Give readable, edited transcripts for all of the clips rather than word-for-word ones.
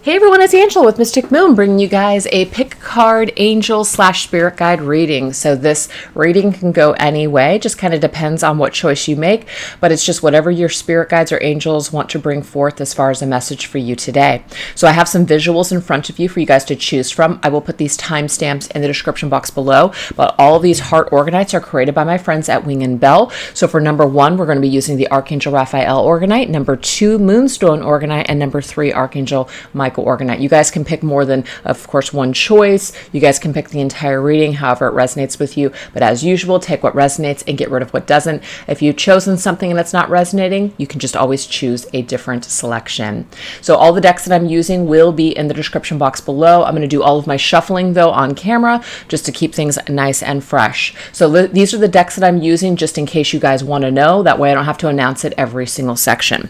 Hey everyone, it's Angela with Mystic Moon, bringing you guys a pick card angel / spirit guide reading. So this reading can go any way, just kind of depends on what choice you make, but it's just whatever your spirit guides or angels want to bring forth as far as a message for you today. So I have some visuals in front of you for you guys to choose from. I will put these timestamps in the description box below, but all of these heart orgonites are created by my friends at Wing and Bell. So for number 1, we're going to be using the Archangel Raphael orgonite, number 2, Moonstone orgonite, and number 3, Archangel Michael orgonite. You guys can pick more than, of course, one choice. You guys can pick the entire reading, however it resonates with you. But as usual, take what resonates and get rid of what doesn't. If you've chosen something and it's not resonating, you can just always choose a different selection. So all the decks that I'm using will be in the description box below. I'm going to do all of my shuffling, though, on camera, just to keep things nice and fresh. So these are the decks that I'm using, just in case you guys want to know. That way I don't have to announce it every single section.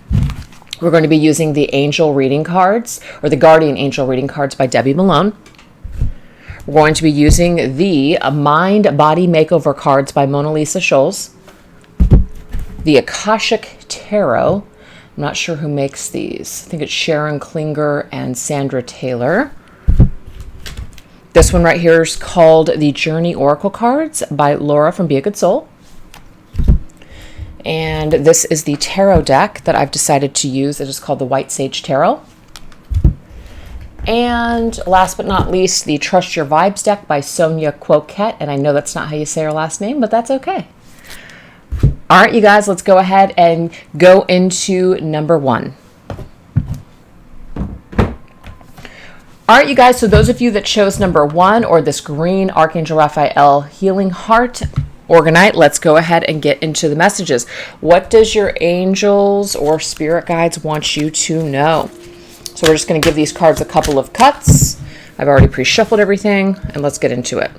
We're going to be using the Angel Reading Cards, or the Guardian Angel Reading Cards by Debbie Malone. We're going to be using the Mind Body Makeover Cards by Mona Lisa Scholes. The Akashic Tarot. I'm not sure who makes these. I think it's Sharon Klinger and Sandra Taylor. This one right here is called the Journey Oracle Cards by Laura from Be a Good Soul. And this is the tarot deck that I've decided to use. It is called the White Sage Tarot. And last but not least, the Trust Your Vibes deck by Sonia Quoquette. And I know that's not how you say her last name, but that's okay. All right, you guys, let's go ahead and go into number 1. All right, you guys, so those of you that chose number 1, or this green Archangel Raphael Healing Heart orgonite, let's go ahead and get into the messages. What does your angels or spirit guides want you to know? So we're just going to give these cards a couple of cuts. I've already pre-shuffled everything, and let's get into it.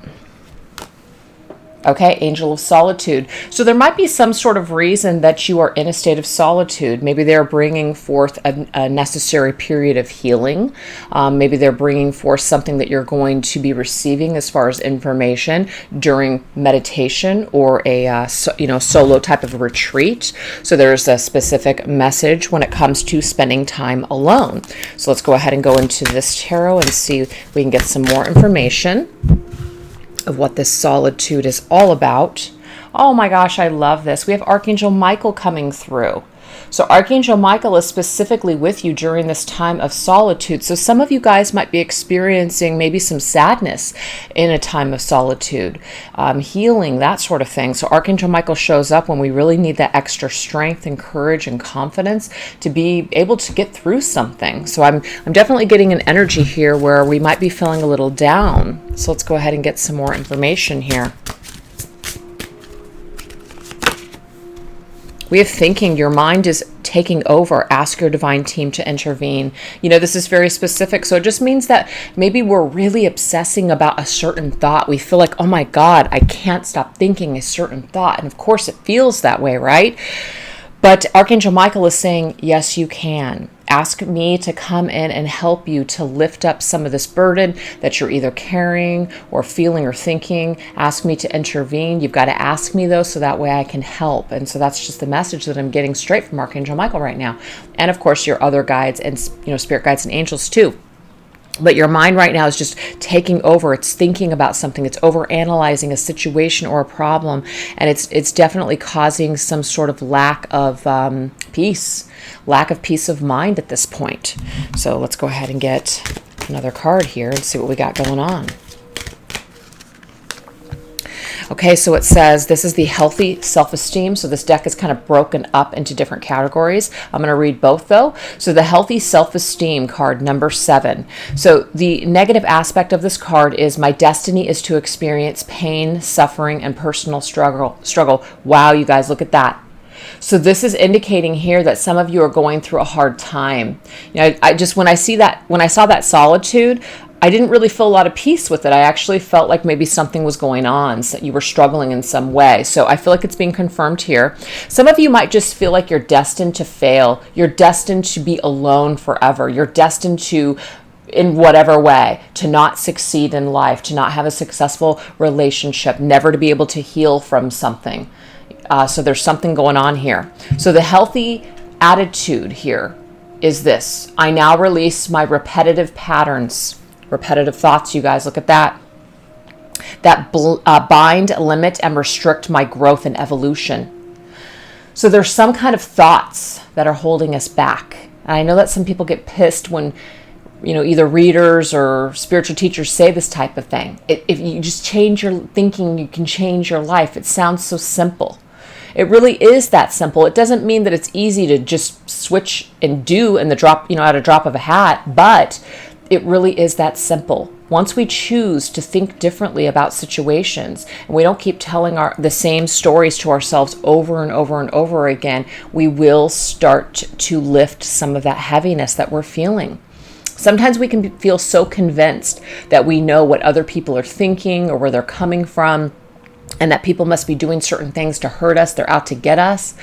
Okay, Angel of Solitude. So there might be some sort of reason that you are in a state of solitude. Maybe they're bringing forth a necessary period of healing. Maybe they're bringing forth something that you're going to be receiving as far as information during meditation or a solo type of retreat. So there's a specific message when it comes to spending time alone. So let's go ahead and go into this tarot and see if we can get some more information of what this solitude is all about. Oh my gosh, I love this. We have Archangel Michael coming through. So Archangel Michael is specifically with you during this time of solitude. So some of you guys might be experiencing maybe some sadness in a time of solitude, healing, that sort of thing. So Archangel Michael shows up when we really need that extra strength and courage and confidence to be able to get through something. So I'm definitely getting an energy here where we might be feeling a little down. So let's go ahead and get some more information here. We have thinking. Your mind is taking over. Ask your divine team to intervene. You know, this is very specific. So it just means that maybe we're really obsessing about a certain thought. We feel like, oh my God, I can't stop thinking a certain thought. And of course it feels that way, right? But Archangel Michael is saying, yes, you can. Ask me to come in and help you to lift up some of this burden that you're either carrying or feeling or thinking. Ask me to intervene. You've got to ask me, though, so that way I can help. And so that's just the message that I'm getting straight from Archangel Michael right now. And, of course, your other guides and, spirit guides and angels, too. But your mind right now is just taking over. It's thinking about something. It's overanalyzing a situation or a problem. And it's definitely causing some sort of lack of peace of mind at this point. So let's go ahead and get another card here and see what we got going on. Okay, so it says this is the healthy self-esteem. So this deck is kind of broken up into different categories. I'm going to read both, though. So the healthy self-esteem card, number 7. So the negative aspect of this card is my destiny is to experience pain, suffering, and personal struggle. Wow, you guys, look at that. So this is indicating here that some of you are going through a hard time. I just, when I saw that solitude, I didn't really feel a lot of peace with it. I actually felt like maybe something was going on, so you were struggling in some way. So I feel like it's being confirmed here. Some of you might just feel like you're destined to fail. You're destined to be alone forever. You're destined to, in whatever way, to not succeed in life, to not have a successful relationship, never to be able to heal from something. So there's something going on here. So the healthy attitude here is this: I now release my repetitive patterns, repetitive thoughts. You guys, look at that. That bind, limit, and restrict my growth and evolution. So there's some kind of thoughts that are holding us back. And I know that some people get pissed when, either readers or spiritual teachers say this type of thing. If you just change your thinking, you can change your life. It sounds so simple. It really is that simple. It doesn't mean that it's easy to just switch and do in the drop, at a drop of a hat, but it really is that simple. Once we choose to think differently about situations, and we don't keep telling the same stories to ourselves over and over and over again, we will start to lift some of that heaviness that we're feeling. Sometimes we can feel so convinced that we know what other people are thinking or where they're coming from, and that people must be doing certain things to hurt us. They're out to get us.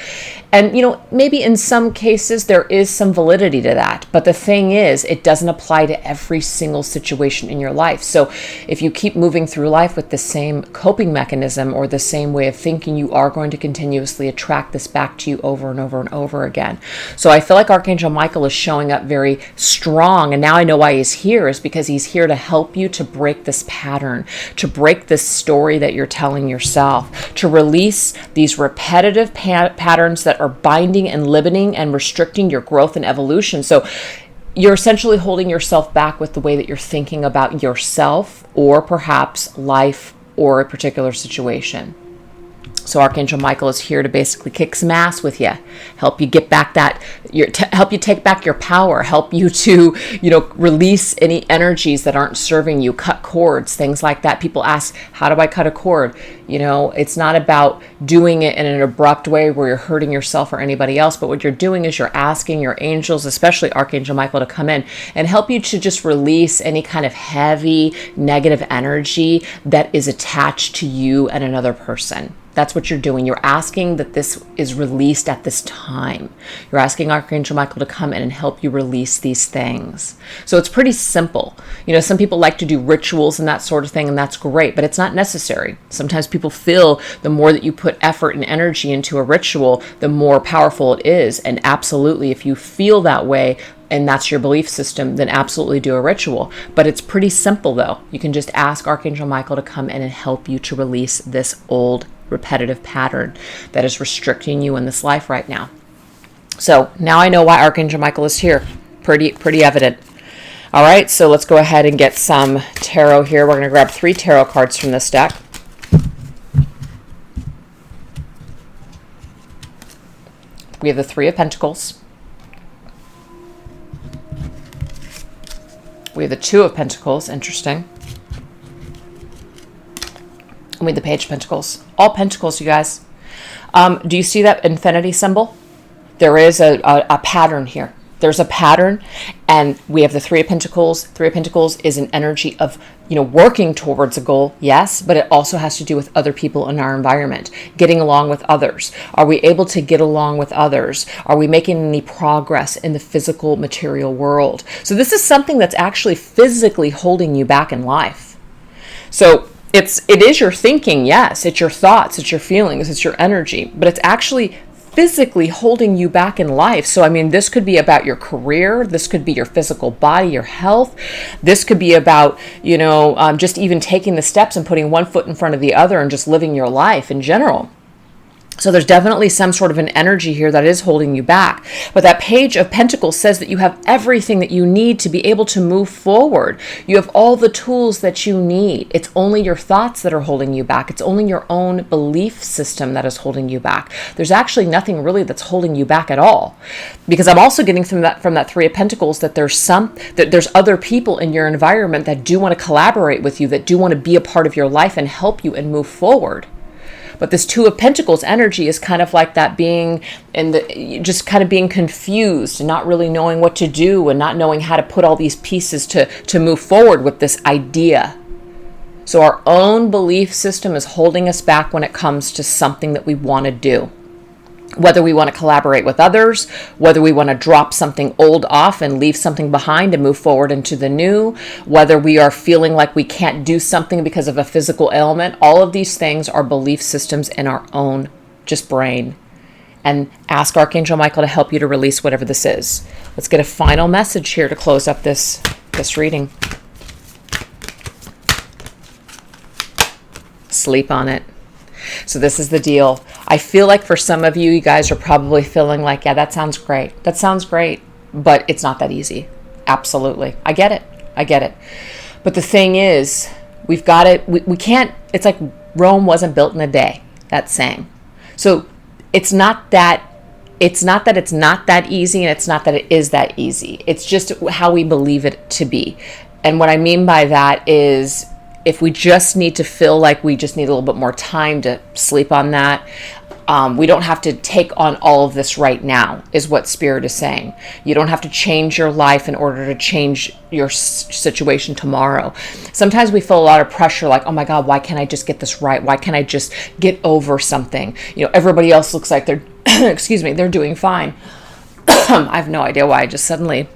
And, maybe in some cases there is some validity to that. But the thing is, it doesn't apply to every single situation in your life. So if you keep moving through life with the same coping mechanism or the same way of thinking, you are going to continuously attract this back to you over and over and over again. So I feel like Archangel Michael is showing up very strong. And now I know why he's here, is because he's here to help you to break this pattern, to break this story that you're telling yourself, to release these repetitive patterns that are binding and limiting and restricting your growth and evolution. So you're essentially holding yourself back with the way that you're thinking about yourself or perhaps life or a particular situation. So Archangel Michael is here to basically kick some ass with you, help you get back help you take back your power, help you to, release any energies that aren't serving you, cut cords, things like that. People ask, how do I cut a cord? It's not about doing it in an abrupt way where you're hurting yourself or anybody else, but what you're doing is you're asking your angels, especially Archangel Michael, to come in and help you to just release any kind of heavy negative energy that is attached to you and another person. That's what you're doing. You're asking that this is released at this time. You're asking Archangel Michael to come in and help you release these things. So it's pretty simple. Some people like to do rituals and that sort of thing, and that's great, but it's not necessary. Sometimes people feel the more that you put effort and energy into a ritual, the more powerful it is. And absolutely, if you feel that way, and that's your belief system, then absolutely do a ritual. But it's pretty simple, though. You can just ask Archangel Michael to come in and help you to release this old repetitive pattern that is restricting you in this life right now. So now I know why Archangel Michael is here. Pretty evident. All right, so let's go ahead and get some tarot here. We're going to grab 3 tarot cards from this deck. We have the 3 of Pentacles. We have the 2 of Pentacles. Interesting. And we have the Page of Pentacles. All Pentacles, you guys. Do you see that infinity symbol? There is a pattern here. There's a pattern, and we have the 3 of Pentacles. 3 of Pentacles is an energy of, working towards a goal, yes, but it also has to do with other people in our environment, getting along with others. Are we able to get along with others? Are we making any progress in the physical material world? So this is something that's actually physically holding you back in life. So it is your thinking, yes, it's your thoughts, it's your feelings, it's your energy, but it's actually physically holding you back in life. So, this could be about your career. This could be your physical body, your health. This could be about, just even taking the steps and putting one foot in front of the other and just living your life in general. So there's definitely some sort of an energy here that is holding you back. But that Page of Pentacles says that you have everything that you need to be able to move forward. You have all the tools that you need. It's only your thoughts that are holding you back. It's only your own belief system that is holding you back. There's actually nothing really that's holding you back at all. Because I'm also getting from that 3 of Pentacles that there's other people in your environment that do want to collaborate with you, that do want to be a part of your life and help you and move forward. But this 2 of Pentacles energy is kind of like that being just kind of being confused and not really knowing what to do and not knowing how to put all these pieces to move forward with this idea. So our own belief system is holding us back when it comes to something that we want to do. Whether we want to collaborate with others, whether we want to drop something old off and leave something behind and move forward into the new, whether we are feeling like we can't do something because of a physical ailment, all of these things are belief systems in our own just brain. and ask Archangel Michael to help you to release whatever this is. Let's get a final message here to close up this reading. Sleep on it. So this is the deal. I feel like for some of you, you guys are probably feeling like, yeah, that sounds great. That sounds great, but it's not that easy. Absolutely. I get it. I get it. But the thing is, we've got it. We can't, it's like Rome wasn't built in a day, that saying. So it's not that it's not that easy, and it's not that it is that easy. It's just how we believe it to be. And what I mean by that is, if we just need to feel like we just need a little bit more time to sleep on that, we don't have to take on all of this right now, is what Spirit is saying. You don't have to change your life in order to change your situation tomorrow. Sometimes we feel a lot of pressure, like, oh my God, why can't I just get this right? Why can't I just get over something? You know, everybody else looks like they're, excuse me, they're doing fine. I have no idea why I just suddenly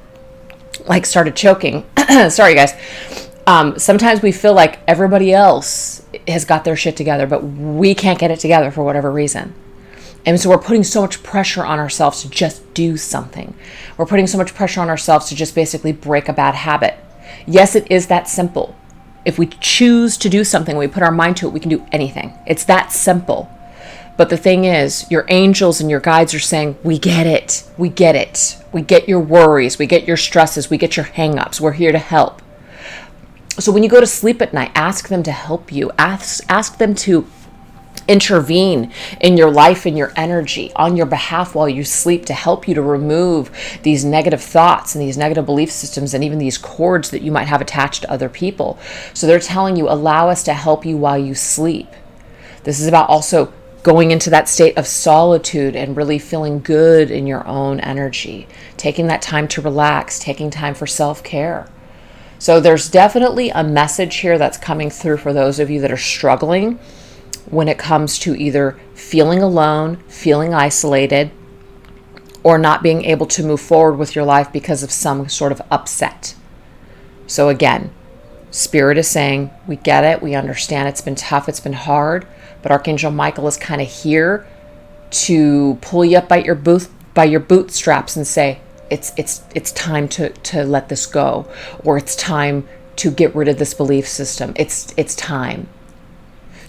like started choking. Sorry, guys. Sometimes we feel like everybody else has got their shit together, but we can't get it together for whatever reason. And so we're putting so much pressure on ourselves to just do something. We're putting so much pressure on ourselves to just basically break a bad habit. Yes, it is that simple. If we choose to do something, we put our mind to it, we can do anything. It's that simple. But the thing is, your angels and your guides are saying, we get it. We get it. We get your worries. We get your stresses. We get your hang-ups. We're here to help. So when you go to sleep at night, ask them to help you. Ask them to intervene in your life and your energy on your behalf while you sleep, to help you to remove these negative thoughts and these negative belief systems and even these cords that you might have attached to other people. So they're telling you, allow us to help you while you sleep. This is about also going into that state of solitude and really feeling good in your own energy, taking that time to relax, taking time for self-care. So there's definitely a message here that's coming through for those of you that are struggling when it comes to either feeling alone, feeling isolated, or not being able to move forward with your life because of some sort of upset. So again, Spirit is saying, we get it, we understand it's been tough, it's been hard, but Archangel Michael is kind of here to pull you up by your bootstraps and say, it's time to let this go, or it's time to get rid of this belief system. It's time.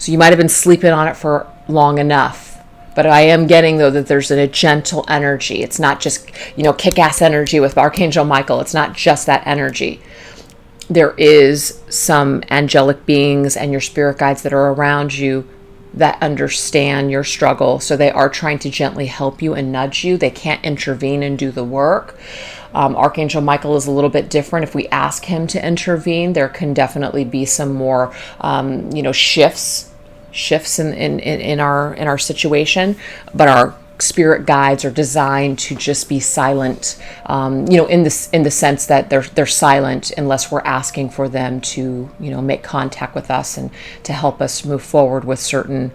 So you might have been sleeping on it for long enough, but I am getting, though, that there's a gentle energy. It's not just, kick-ass energy with Archangel Michael. It's not just that energy. There is some angelic beings and your spirit guides that are around you that understand your struggle. So they are trying to gently help you and nudge you. They can't intervene and do the work. Archangel Michael is a little bit different. If we ask him to intervene, there can definitely be some more, shifts in our situation. But our spirit guides are designed to just be silent, in the sense that they're silent unless we're asking for them to, make contact with us and to help us move forward with certain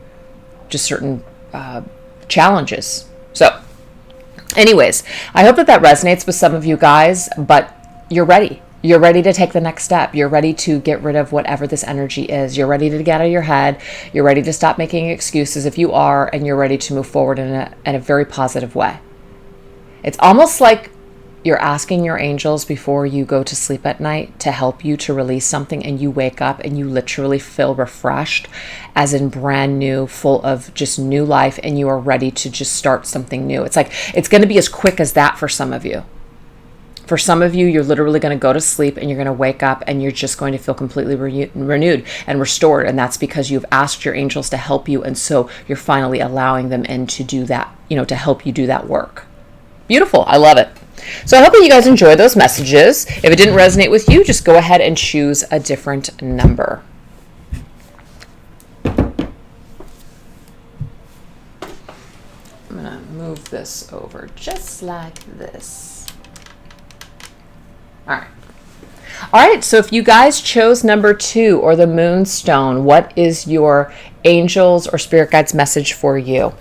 challenges. So anyways, I hope that resonates with some of you guys, but you're ready. You're ready to take the next step. You're ready to get rid of whatever this energy is. You're ready to get out of your head. You're ready to stop making excuses if you are, and you're ready to move forward in a very positive way. It's almost like you're asking your angels before you go to sleep at night to help you to release something, and you wake up and you literally feel refreshed, as in brand new, full of just new life, and you are ready to just start something new. It's like it's going to be as quick as that for some of you. For some of you, you're literally going to go to sleep and you're going to wake up and you're just going to feel completely renewed and restored. And that's because you've asked your angels to help you. And so you're finally allowing them in to do that, to help you do that work. Beautiful. I love it. So I hope that you guys enjoy those messages. If it didn't resonate with you, just go ahead and choose a different number. I'm going to move this over just like this. All right, so if you guys chose number 2 or the Moonstone, what is your angels or spirit guides message for you?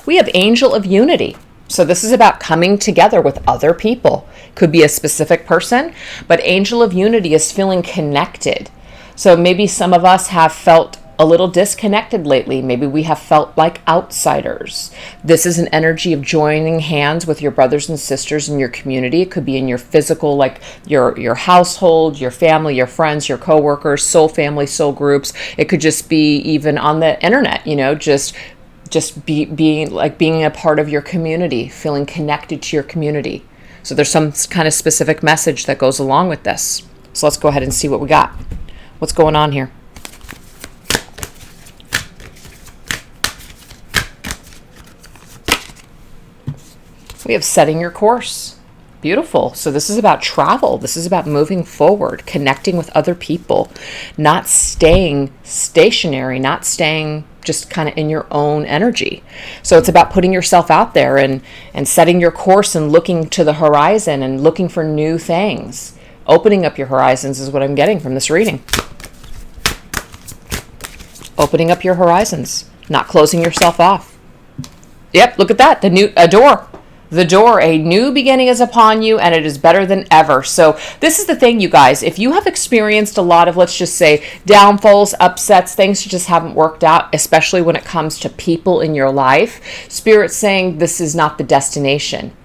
We have Angel of Unity. So this is about coming together with other people. Could be a specific person, but Angel of Unity is feeling connected. So maybe some of us have felt a little disconnected lately. Maybe we have felt like outsiders. This is an energy of joining hands with your brothers and sisters in your community. It could be in your physical, like your household, your family, your friends, your coworkers, soul family, soul groups. It could just be even on the internet, just being a part of your community, feeling connected to your community. So there's some kind of specific message that goes along with this. So let's go ahead and see what we got. What's going on here? We have setting your course. Beautiful. So this is about travel. This is about moving forward, connecting with other people, not staying stationary, not staying just kind of in your own energy. So it's about putting yourself out there and setting your course and looking to the horizon and looking for new things. Opening up your horizons is what I'm getting from this reading. Opening up your horizons, not closing yourself off. Yep, look at that. A door. The door, a new beginning is upon you, and it is better than ever. So this is the thing, you guys. If you have experienced a lot of, let's just say, downfalls, upsets, things just haven't worked out, especially when it comes to people in your life, Spirit's saying this is not the destination.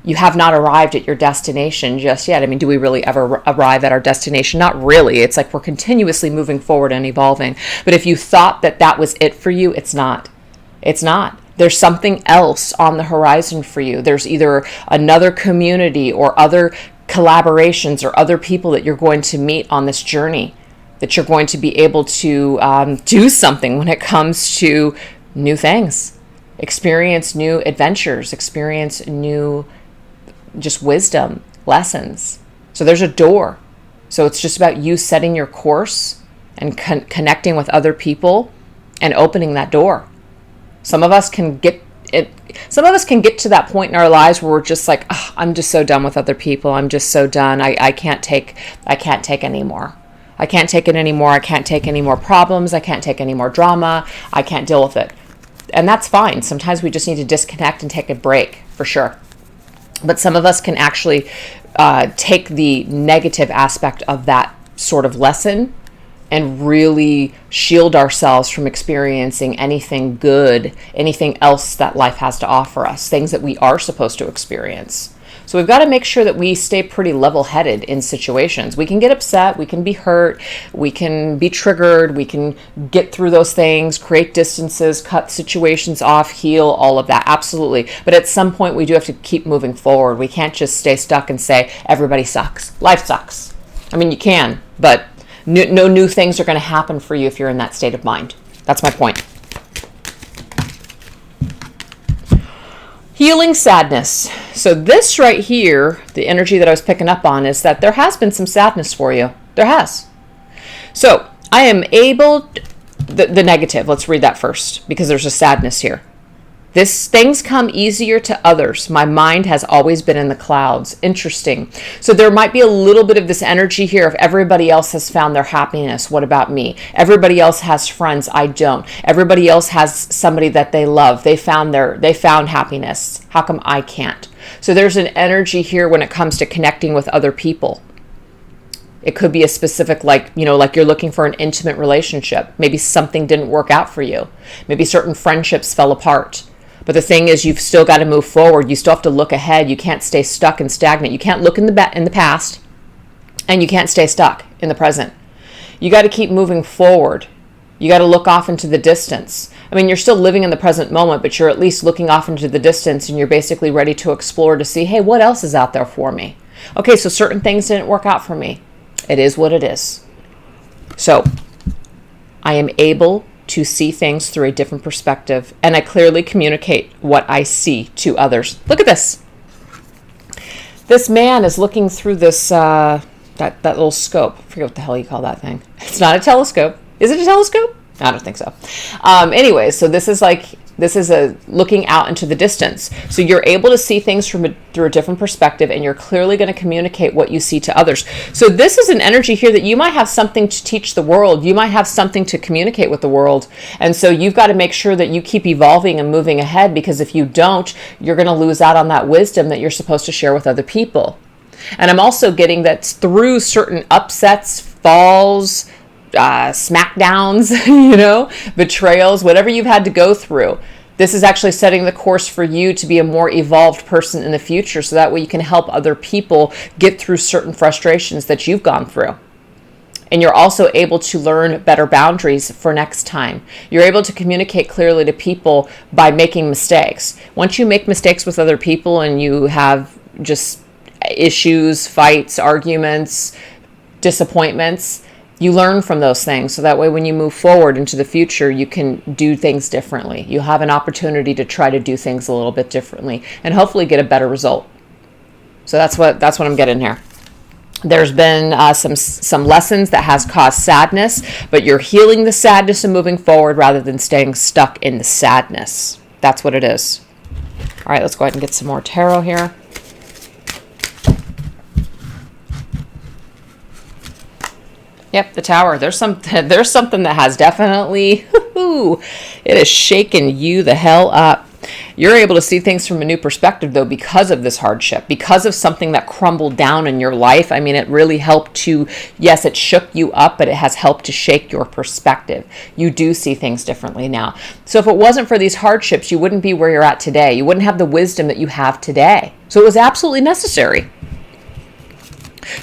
You have not arrived at your destination just yet. I mean, do we really ever arrive at our destination? Not really. It's like we're continuously moving forward and evolving. But if you thought that that was it for you, it's not. It's not. There's something else on the horizon for you. There's either another community or other collaborations or other people that you're going to meet on this journey, that you're going to be able to do something when it comes to new things, experience new adventures, experience new just wisdom, lessons. So there's a door. So it's just about you setting your course and connecting with other people and opening that door. Some of us can get to that point in our lives where we're just like, oh, I'm just so done with other people. I'm just so done. I can't take anymore. I can't take it anymore. I can't take any more problems. I can't take any more drama. I can't deal with it. And that's fine. Sometimes we just need to disconnect and take a break, for sure. But some of us can actually take the negative aspect of that sort of lesson and really shield ourselves from experiencing anything good, anything else that life has to offer us, things that we are supposed to experience. So we've got to make sure that we stay pretty level-headed in situations. We can get upset, we can be hurt, we can be triggered, we can get through those things, create distances, cut situations off, heal, all of that, absolutely. But at some point we do have to keep moving forward. We can't just stay stuck and say, everybody sucks. Life sucks. I mean, you can, but no new things are going to happen for you if you're in that state of mind. That's my point. Healing sadness. So this right here, the energy that I was picking up on is that there has been some sadness for you. There has. So I am able, the negative, let's read that first because there's a sadness here. Things come easier to others. My mind has always been in the clouds. Interesting. So there might be a little bit of this energy here of everybody else has found their happiness. What about me? Everybody else has friends. I don't. Everybody else has somebody that they love. They found happiness. How come I can't? So there's an energy here when it comes to connecting with other people. It could be a specific, like you're looking for an intimate relationship. Maybe something didn't work out for you. Maybe certain friendships fell apart. But the thing is, you've still got to move forward. You still have to look ahead. You can't stay stuck and stagnant. You can't look in the past, and you can't stay stuck in the present. You got to keep moving forward. You got to look off into the distance. I mean, you're still living in the present moment, but you're at least looking off into the distance, and you're basically ready to explore to see, hey, what else is out there for me? Okay, so certain things didn't work out for me. It is what it is. So I am able to see things through a different perspective, and I clearly communicate what I see to others. Look at this. This man is looking through this that little scope. I forget what the hell you call that thing. It's not a telescope. Is it a telescope? I don't think so. Anyway, so this is a looking out into the distance. So you're able to see things through a different perspective, and you're clearly going to communicate what you see to others. So this is an energy here that you might have something to teach the world. You might have something to communicate with the world. And so you've got to make sure that you keep evolving and moving ahead, because if you don't, you're going to lose out on that wisdom that you're supposed to share with other people. And I'm also getting that through certain upsets, falls, smackdowns, betrayals, whatever you've had to go through. This is actually setting the course for you to be a more evolved person in the future, so that way you can help other people get through certain frustrations that you've gone through. And you're also able to learn better boundaries for next time. You're able to communicate clearly to people by making mistakes. Once you make mistakes with other people and you have just issues, fights, arguments, disappointments, you learn from those things. So that way when you move forward into the future, you can do things differently. You have an opportunity to try to do things a little bit differently and hopefully get a better result. So that's what I'm getting here. There's been some lessons that has caused sadness, but you're healing the sadness and moving forward rather than staying stuck in the sadness. That's what it is. All right, let's go ahead and get some more tarot here. Yep, the Tower. There's something that has definitely, it has shaken you the hell up. You're able to see things from a new perspective, though, because of this hardship, because of something that crumbled down in your life. I mean, it really helped to, yes, it shook you up, but it has helped to shake your perspective. You do see things differently now. So if it wasn't for these hardships, you wouldn't be where you're at today. You wouldn't have the wisdom that you have today. So it was absolutely necessary.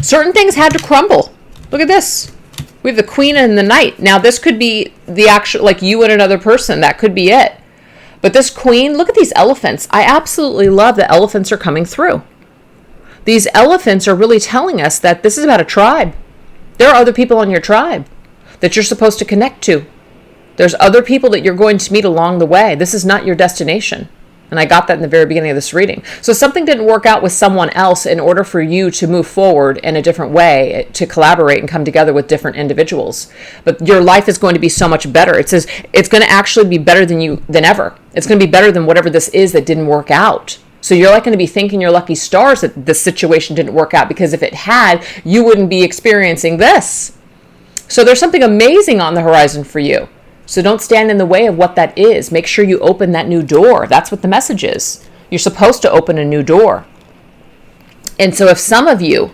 Certain things had to crumble. Look at this. We have the Queen and the Knight. Now, this could be the actual, like you and another person. That could be it. But this Queen, look at these elephants. I absolutely love that elephants are coming through. These elephants are really telling us that this is about a tribe. There are other people on your tribe that you're supposed to connect to. There's other people that you're going to meet along the way. This is not your destination. And I got that in the very beginning of this reading. So something didn't work out with someone else in order for you to move forward in a different way, to collaborate and come together with different individuals. But your life is going to be so much better. It says it's going to actually be better than ever. It's going to be better than whatever this is that didn't work out. So you're like going to be thanking your lucky stars that this situation didn't work out, because if it had, you wouldn't be experiencing this. So there's something amazing on the horizon for you. So don't stand in the way of what that is. Make sure you open that new door. That's what the message is. You're supposed to open a new door. And so if some of you,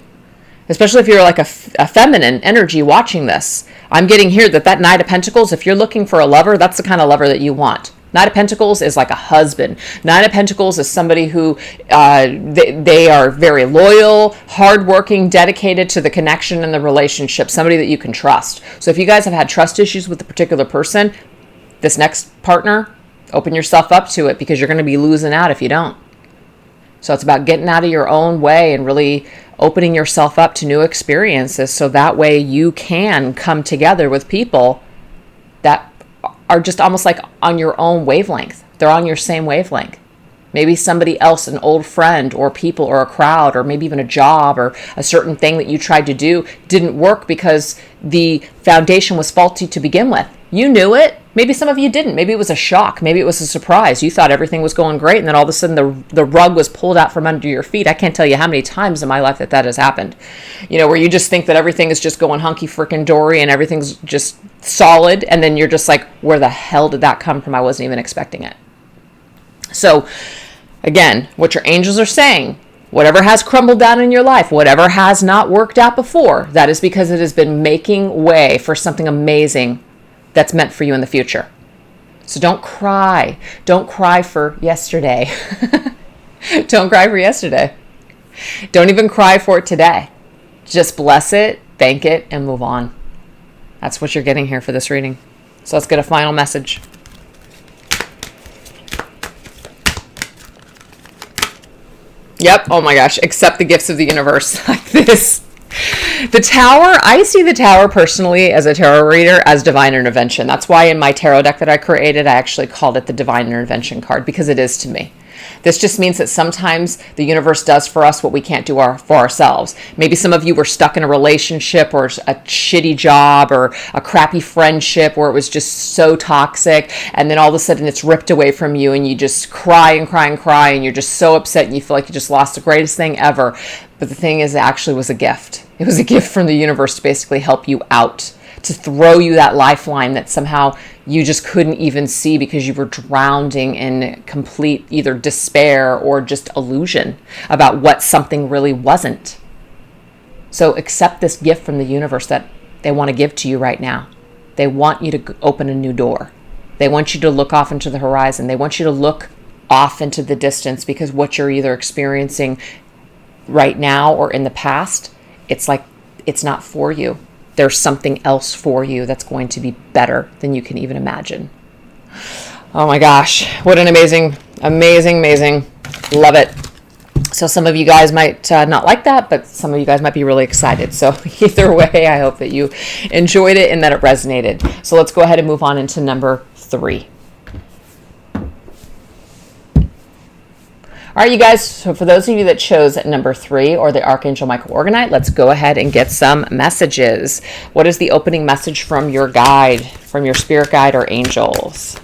especially if you're like a feminine energy watching this, I'm getting here that Knight of Pentacles, if you're looking for a lover, that's the kind of lover that you want. Knight of Pentacles is like a husband. Knight of Pentacles is somebody who, they are very loyal, hardworking, dedicated to the connection and the relationship, somebody that you can trust. So if you guys have had trust issues with a particular person, this next partner, open yourself up to it, because you're going to be losing out if you don't. So it's about getting out of your own way and really opening yourself up to new experiences, so that way you can come together with people that are just almost like on your own wavelength. They're on your same wavelength. Maybe somebody else, an old friend or people or a crowd, or maybe even a job or a certain thing that you tried to do didn't work because the foundation was faulty to begin with. You knew it. Maybe some of you didn't. Maybe it was a shock. Maybe it was a surprise. You thought everything was going great, and then all of a sudden the rug was pulled out from under your feet. I can't tell you how many times in my life that has happened. Where you just think that everything is just going hunky frickin' dory and everything's just solid, and then you're just like, where the hell did that come from? I wasn't even expecting it. So, again, what your angels are saying, whatever has crumbled down in your life, whatever has not worked out before, that is because it has been making way for something amazing that's meant for you in the future. So don't cry. Don't cry for yesterday. Don't cry for yesterday. Don't even cry for it today. Just bless it, thank it, and move on. That's what you're getting here for this reading. So let's get a final message. Yep. Oh my gosh. Accept the gifts of the universe. Like this. The Tower, I see the Tower personally as a tarot reader as divine intervention. That's why in my tarot deck that I created, I actually called it the divine intervention card, because it is to me. This just means that sometimes the universe does for us what we can't do for ourselves. Maybe some of you were stuck in a relationship or a shitty job or a crappy friendship where it was just so toxic, and then all of a sudden it's ripped away from you and you just cry and cry and cry and you're just so upset and you feel like you just lost the greatest thing ever. But the thing is, it actually was a gift. It was a gift from the universe to basically help you out, to throw you that lifeline that somehow you just couldn't even see because you were drowning in complete either despair or just illusion about what something really wasn't. So accept this gift from the universe that they want to give to you right now. They want you to open a new door. They want you to look off into the horizon. They want you to look off into the distance, because what you're either experiencing right now or in the past, it's like it's not for you. There's something else for you that's going to be better than you can even imagine. Oh my gosh, what an amazing, amazing, amazing. Love it. So some of you guys might not like that, but some of you guys might be really excited. So either way, I hope that you enjoyed it and that it resonated. So let's go ahead and move on into number 3. All right, you guys, so for those of you that chose number 3 or the Archangel Michael Orgonite, let's go ahead and get some messages. What is the opening message from your guide, from your spirit guide or angels?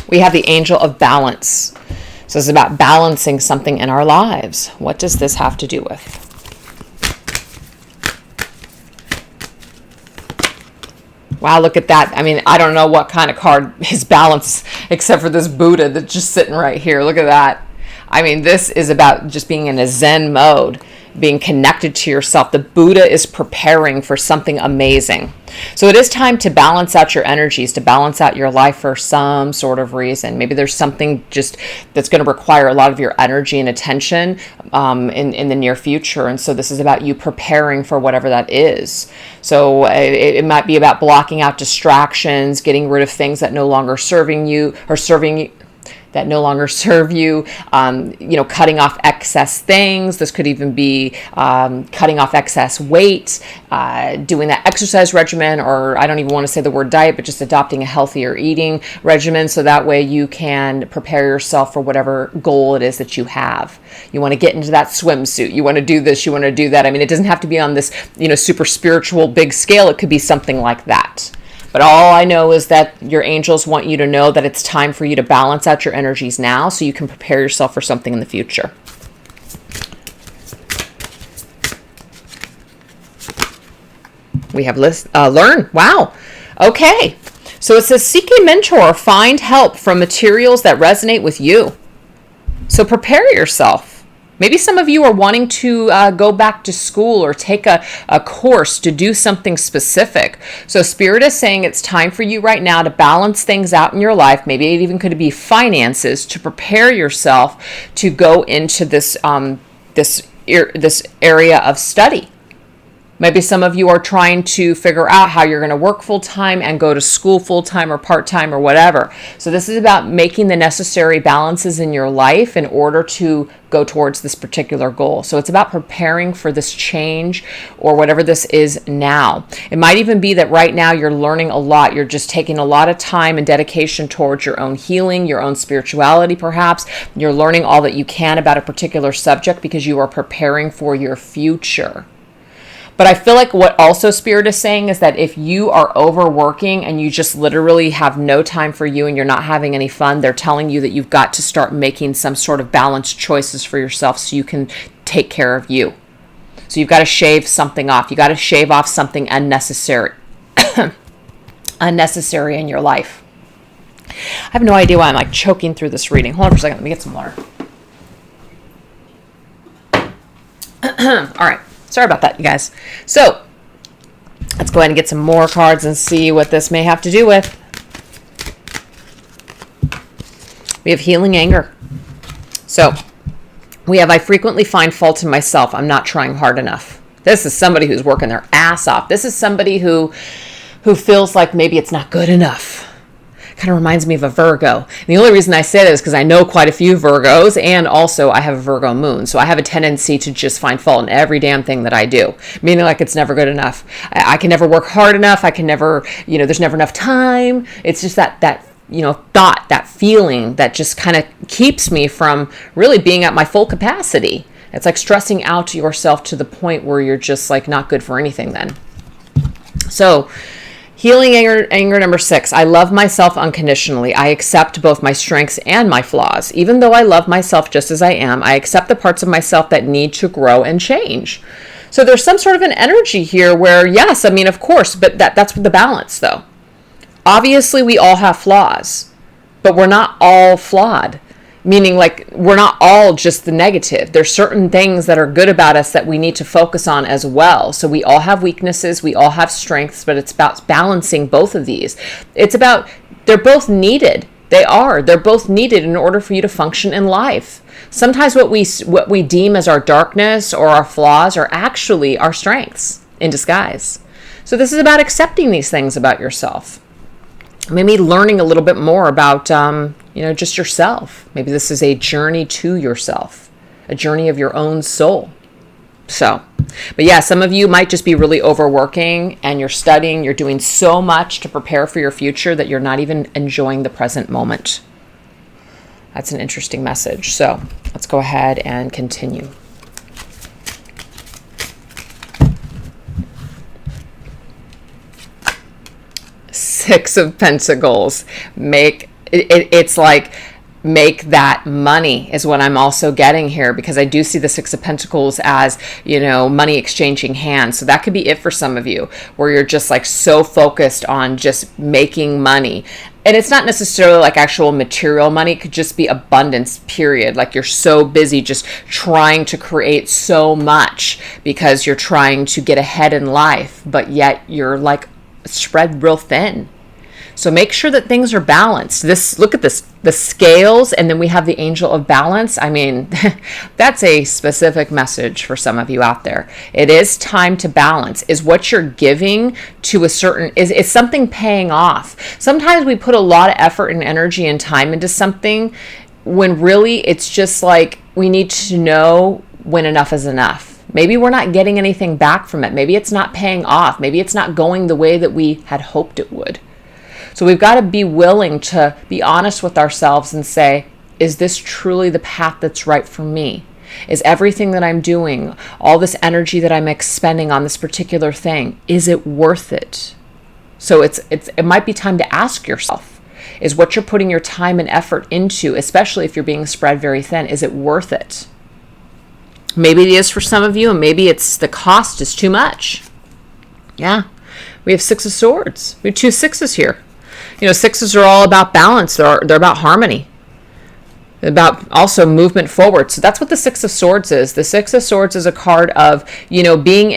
We have the Angel of Balance. So it's about balancing something in our lives. What does this have to do with? Wow, look at that. I mean, I don't know what kind of card is balance except for this Buddha that's just sitting right here. Look at that. I mean, this is about just being in a Zen mode, being connected to yourself. The Buddha is preparing for something amazing. So it is time to balance out your energies, to balance out your life for some sort of reason. Maybe there's something just that's going to require a lot of your energy and attention in the near future. And so this is about you preparing for whatever that is. So it might be about blocking out distractions, getting rid of things that no longer serving you or serving you, that no longer serve you, cutting off excess things. This could even be cutting off excess weight, doing that exercise regimen, or I don't even want to say the word diet, but just adopting a healthier eating regimen, so that way you can prepare yourself for whatever goal it is that you have. You want to get into that swimsuit. You want to do this. You want to do that. I mean, it doesn't have to be on this, super spiritual big scale. It could be something like that. But all I know is that your angels want you to know that it's time for you to balance out your energies now so you can prepare yourself for something in the future. We have learn. Wow. Okay. So it says, seek a mentor, find help from materials that resonate with you. So prepare yourself. Maybe some of you are wanting to go back to school or take a course to do something specific. So Spirit is saying it's time for you right now to balance things out in your life. Maybe it even could be finances, to prepare yourself to go into this this area of study. Maybe some of you are trying to figure out how you're going to work full-time and go to school full-time or part-time or whatever. So this is about making the necessary balances in your life in order to go towards this particular goal. So it's about preparing for this change or whatever this is now. It might even be that right now you're learning a lot. You're just taking a lot of time and dedication towards your own healing, your own spirituality perhaps. You're learning all that you can about a particular subject because you are preparing for your future. But I feel like what also Spirit is saying is that if you are overworking and you just literally have no time for you and you're not having any fun, they're telling you that you've got to start making some sort of balanced choices for yourself so you can take care of you. So you've got to shave something off. You got to shave off something unnecessary, unnecessary in your life. I have no idea why I'm like choking through this reading. Hold on for a second. Let me get some water. All right. Sorry about that, you guys. So let's go ahead and get some more cards and see what this may have to do with. We have healing anger. So we have, I frequently find fault in myself. I'm not trying hard enough. This is somebody who's working their ass off. This is somebody who feels like maybe it's not good enough. Kind of reminds me of a Virgo. And the only reason I say that is because I know quite a few Virgos, and also I have a Virgo moon. So I have a tendency to just find fault in every damn thing that I do, meaning like it's never good enough. I can never work hard enough. I can never, there's never enough time. It's just that thought, that feeling that just kind of keeps me from really being at my full capacity. It's like stressing out yourself to the point where you're just like not good for anything then. So healing anger number 6. I love myself unconditionally. I accept both my strengths and my flaws. Even though I love myself just as I am, I accept the parts of myself that need to grow and change. So there's some sort of an energy here where, yes, I mean, of course, but that's the balance though. Obviously, we all have flaws, but we're not all flawed. Meaning, like, we're not all just the negative. There's certain things that are good about us that we need to focus on as well. So we all have weaknesses, we all have strengths, but it's about balancing both of these. It's about, they're both needed. They're both needed in order for you to function in life. Sometimes what we deem as our darkness or our flaws are actually our strengths in disguise. So this is about accepting these things about yourself. Maybe learning a little bit more about, just yourself. Maybe this is a journey to yourself, a journey of your own soul. So, but yeah, some of you might just be really overworking and you're studying, you're doing so much to prepare for your future that you're not even enjoying the present moment. That's an interesting message. So let's go ahead and continue. Six of Pentacles. It's like, make that money is what I'm also getting here, because I do see the Six of Pentacles as, money exchanging hands. So that could be it for some of you, where you're just like so focused on just making money. And it's not necessarily like actual material money. It could just be abundance, period. Like you're so busy just trying to create so much because you're trying to get ahead in life, but yet you're like spread real thin. So make sure that things are balanced. Look at this, the scales, and then we have the angel of balance. I mean, that's a specific message for some of you out there. It is time to balance. Is what you're giving to a certain, is something paying off? Sometimes we put a lot of effort and energy and time into something when really it's just like, we need to know when enough is enough. Maybe we're not getting anything back from it. Maybe it's not paying off. Maybe it's not going the way that we had hoped it would. So we've got to be willing to be honest with ourselves and say, is this truly the path that's right for me? Is everything that I'm doing, all this energy that I'm expending on this particular thing, is it worth it? So it might be time to ask yourself, is what you're putting your time and effort into, especially if you're being spread very thin, is it worth it? Maybe it is for some of you, and maybe it's the cost is too much. Yeah, we have Six of Swords. We have two sixes here. Sixes are all about balance. They're about harmony. About also movement forward. So that's what the Six of Swords is. The Six of Swords is a card of, being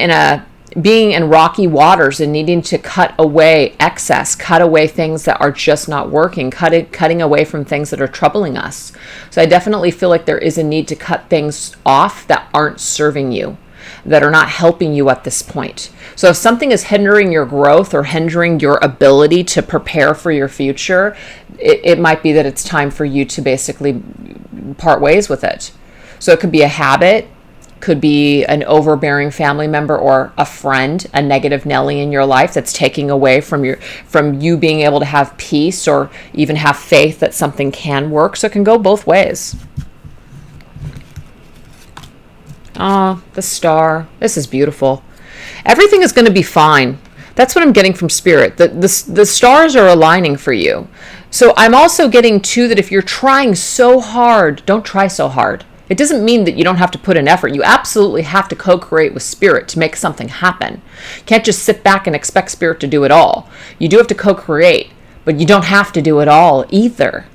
in rocky waters and needing to cut away excess, cut away things that are just not working, cutting away from things that are troubling us. So I definitely feel like there is a need to cut things off that aren't serving you, that are not helping you at this point. So if something is hindering your growth or hindering your ability to prepare for your future, it might be that it's time for you to basically part ways with it. So it could be a habit, could be an overbearing family member or a friend, a negative Nelly in your life that's taking away from you being able to have peace or even have faith that something can work. So it can go both ways. Oh, the Star. This is beautiful. Everything is going to be fine. That's what I'm getting from Spirit. The stars are aligning for you. So I'm also getting, too, that if you're trying so hard, don't try so hard. It doesn't mean that you don't have to put in effort. You absolutely have to co-create with Spirit to make something happen. You can't just sit back and expect Spirit to do it all. You do have to co-create, but you don't have to do it all either.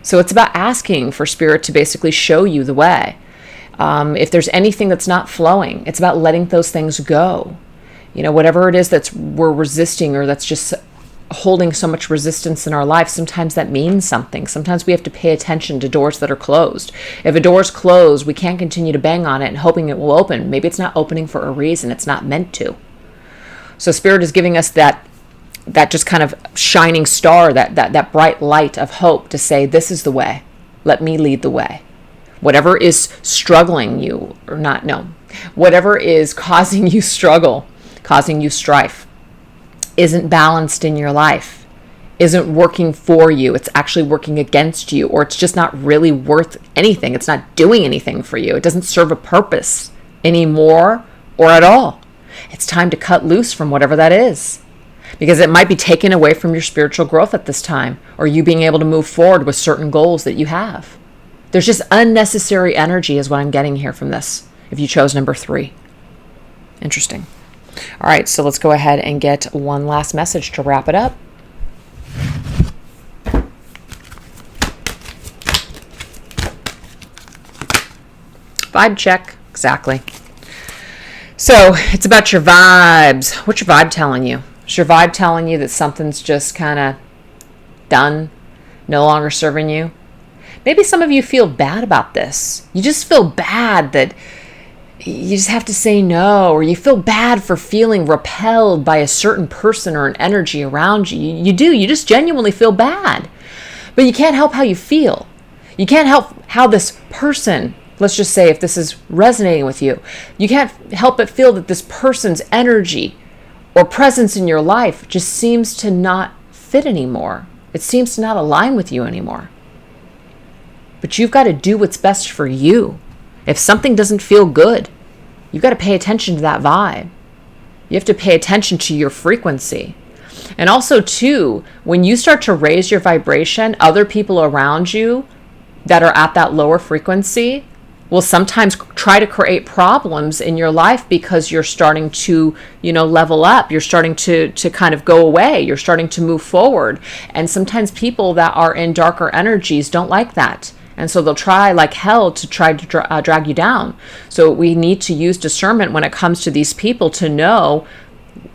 So it's about asking for Spirit to basically show you the way. If there's anything that's not flowing, it's about letting those things go. Whatever it is we're resisting or that's just holding so much resistance in our life, sometimes that means something. Sometimes we have to pay attention to doors that are closed. If a door's closed, we can't continue to bang on it and hoping it will open. Maybe it's not opening for a reason. It's not meant to. So Spirit is giving us that just kind of shining star, that bright light of hope to say, this is the way. Let me lead the way. Whatever is struggling you or not, no, whatever is causing you struggle, causing you strife, isn't balanced in your life, isn't working for you. It's actually working against you, or it's just not really worth anything. It's not doing anything for you. It doesn't serve a purpose anymore or at all. It's time to cut loose from whatever that is, because it might be taken away from your spiritual growth at this time, or you being able to move forward with certain goals that you have. There's just unnecessary energy is what I'm getting here from this, if you chose number 3. Interesting. All right, so let's go ahead and get one last message to wrap it up. Vibe check. Exactly. So it's about your vibes. What's your vibe telling you? Is your vibe telling you that something's just kind of done, no longer serving you? Maybe some of you feel bad about this. You just feel bad that you just have to say no, or you feel bad for feeling repelled by a certain person or an energy around you. You do. You just genuinely feel bad. But you can't help how you feel. You can't help how this person, let's just say if this is resonating with you, you can't help but feel that this person's energy or presence in your life just seems to not fit anymore. It seems to not align with you anymore. But you've got to do what's best for you. If something doesn't feel good, you've got to pay attention to that vibe. You have to pay attention to your frequency. And also, too, when you start to raise your vibration, other people around you that are at that lower frequency will sometimes try to create problems in your life because you're starting to, level up. You're starting to kind of go away. You're starting to move forward. And sometimes people that are in darker energies don't like that. And so they'll try like hell to try to drag you down. So we need to use discernment when it comes to these people to know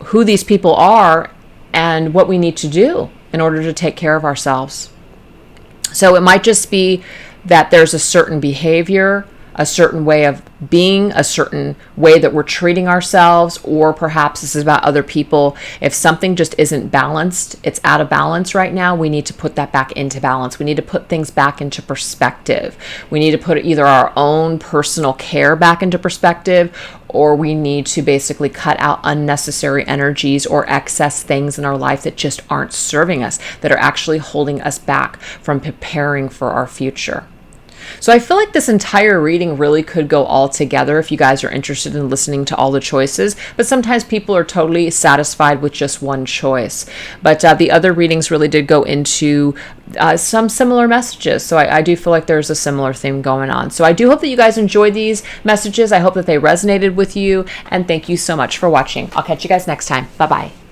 who these people are and what we need to do in order to take care of ourselves. So it might just be that there's a certain behavior, a certain way of being, a certain way that we're treating ourselves, or perhaps this is about other people. If something just isn't balanced, it's out of balance right now, we need to put that back into balance. We need to put things back into perspective. We need to put either our own personal care back into perspective, or we need to basically cut out unnecessary energies or excess things in our life that just aren't serving us, that are actually holding us back from preparing for our future. So I feel like this entire reading really could go all together if you guys are interested in listening to all the choices, but sometimes people are totally satisfied with just one choice. But the other readings really did go into some similar messages. So I do feel like there's a similar theme going on. So I do hope that you guys enjoyed these messages. I hope that they resonated with you. And thank you so much for watching. I'll catch you guys next time. Bye-bye.